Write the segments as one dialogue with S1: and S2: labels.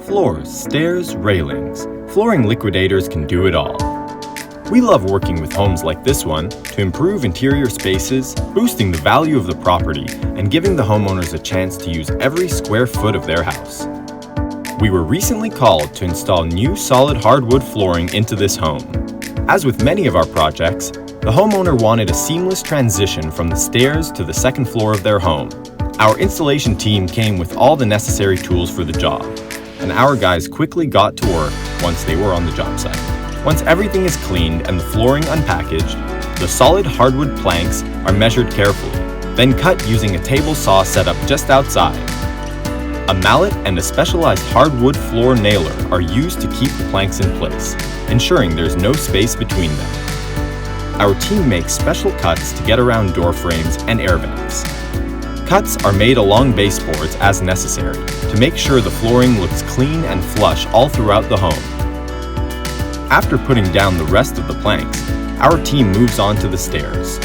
S1: Floors, stairs, railings. Flooring Liquidators can do it all. We love working with homes like this one to improve interior spaces, boosting the value of the property, and giving the homeowners a chance to use every square foot of their house. We were recently called to install new solid hardwood flooring into this home. As with many of our projects, the homeowner wanted a seamless transition from the stairs to the second floor of their home. Our installation team came with all the necessary tools for the job, and our guys quickly got to work once they were on the job site. Once everything is cleaned and the flooring unpackaged, the solid hardwood planks are measured carefully, then cut using a table saw set up just outside. A mallet and a specialized hardwood floor nailer are used to keep the planks in place, ensuring there's no space between them. Our team makes special cuts to get around door frames and air vents. Cuts are made along baseboards as necessary to make sure the flooring looks clean and flush all throughout the home. After putting down the rest of the planks, our team moves on to the stairs.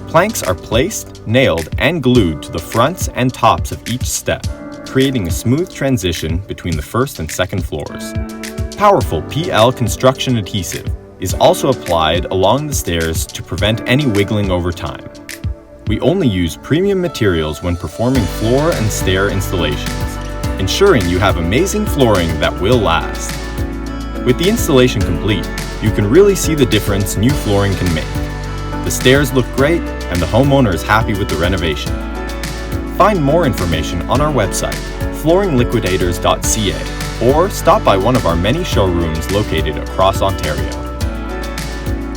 S1: Planks are placed, nailed, and glued to the fronts and tops of each step, creating a smooth transition between the first and second floors. Powerful PL construction adhesive is also applied along the stairs to prevent any wiggling over time. We only use premium materials when performing floor and stair installations, ensuring you have amazing flooring that will last. With the installation complete, you can really see the difference new flooring can make. The stairs look great, and the homeowner is happy with the renovation. Find more information on our website, flooringliquidators.ca, or stop by one of our many showrooms located across Ontario.